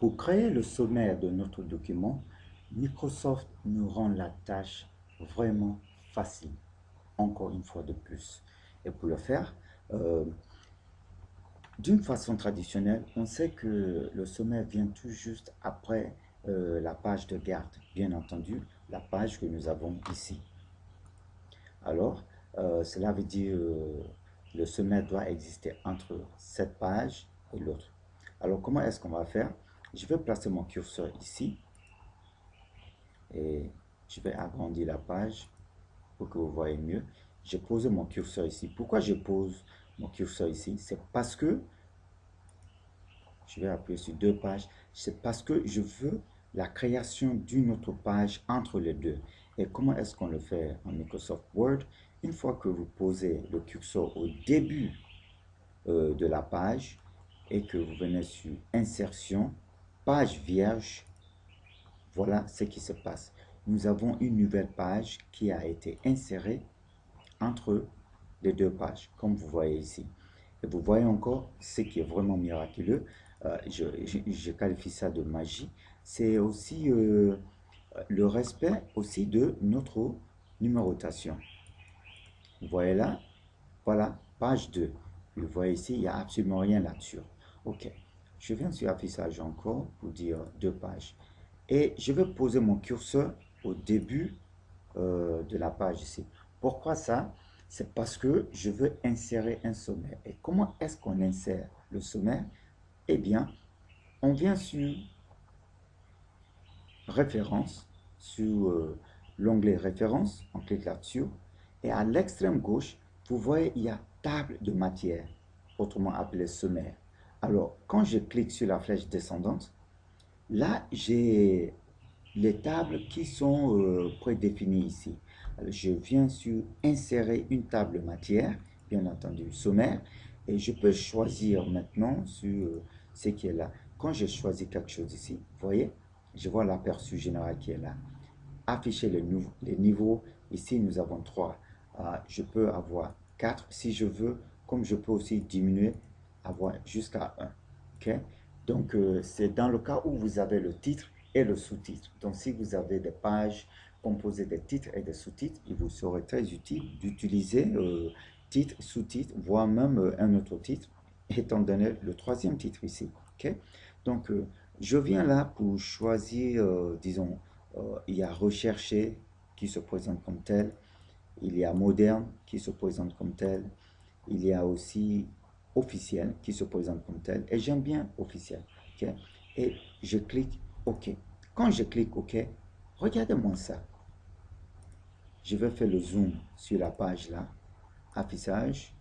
Pour créer le sommaire de notre document, Microsoft nous rend la tâche vraiment facile, encore une fois de plus. Et pour le faire, euh, d'une façon traditionnelle, on sait que le sommaire vient tout juste après la page de garde, bien entendu, la page que nous avons ici. Alors, cela veut dire le sommaire doit exister entre cette page et l'autre. Alors, comment est-ce qu'on va faire? Je vais placer mon curseur ici et je vais agrandir la page pour que vous voyez mieux. J'ai posé mon curseur ici. Pourquoi je pose mon curseur ici? C'est parce que je vais appuyer sur deux pages. C'est parce que je veux la création d'une autre page entre les deux. Et comment est-ce qu'on le fait en Microsoft Word? Une fois que vous posez le curseur au début de la page et que vous venez sur Insertion, page vierge, voilà ce qui se passe. Nous avons une nouvelle page qui a été insérée entre les deux pages, comme vous voyez ici. Et vous voyez encore ce qui est vraiment miraculeux. Je qualifie ça de magie. C'est aussi le respect aussi de notre numérotation. Vous voyez là, voilà, page 2. Vous voyez ici, il n'y a absolument rien là-dessus. OK. Je viens sur affichage encore pour dire deux pages. Et je vais poser mon curseur au début de la page ici. Pourquoi ça? C'est parce que je veux insérer un sommaire. Et comment est-ce qu'on insère le sommaire? Eh bien, on vient sur Référence, sur l'onglet Référence, on clique là-dessus. Et à l'extrême gauche, vous voyez, il y a Table de matière, autrement appelé sommaire. Alors, quand je clique sur la flèche descendante, là, j'ai les tables qui sont prédéfinies ici. Alors, je viens sur Insérer une table matière, bien entendu sommaire, et je peux choisir maintenant sur ce qui est là. Quand je choisis quelque chose ici, vous voyez, je vois l'aperçu général qui est là. Afficher les niveaux, ici nous avons 3. Je peux avoir 4 si je veux, comme je peux aussi diminuer, avoir jusqu'à 1. OK? Donc, c'est dans le cas où vous avez le titre et le sous-titre. Donc, si vous avez des pages composées des titres et des sous-titres, il vous serait très utile d'utiliser titre, sous-titre, voire même un autre titre, étant donné le troisième titre ici. OK? Donc, je viens là pour choisir, disons, il y a recherché qui se présente comme tel, il y a moderne qui se présente comme tel, il y a aussi officiel qui se présente comme tel, et j'aime bien officiel. OK? Et je clique OK. Quand je clique OK, regardez-moi ça. Je vais faire le zoom sur la page là, affichage,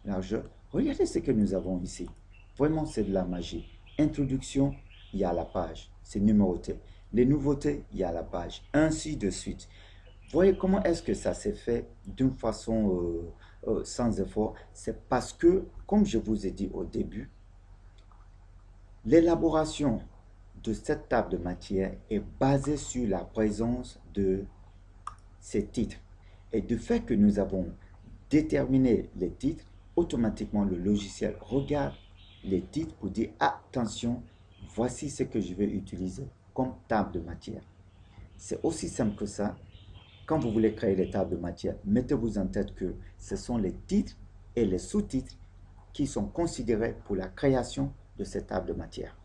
largeur. Regardez ce que nous avons ici. Vraiment, c'est de la magie. Introduction, il y a la page, c'est numéroté. Les nouveautés, il y a la page, ainsi de suite. Voyez comment est-ce que ça s'est fait d'une façon sans effort. C'est parce que, comme je vous ai dit au début, l'élaboration de cette table de matière est basée sur la présence de ces titres. Et du fait que nous avons déterminé les titres, automatiquement le logiciel regarde les titres pour dire attention, voici ce que je vais utiliser comme table de matière. C'est aussi simple que ça. Quand vous voulez créer les tables de matière, mettez-vous en tête que ce sont les titres et les sous-titres qui sont considérés pour la création de ces tables de matière.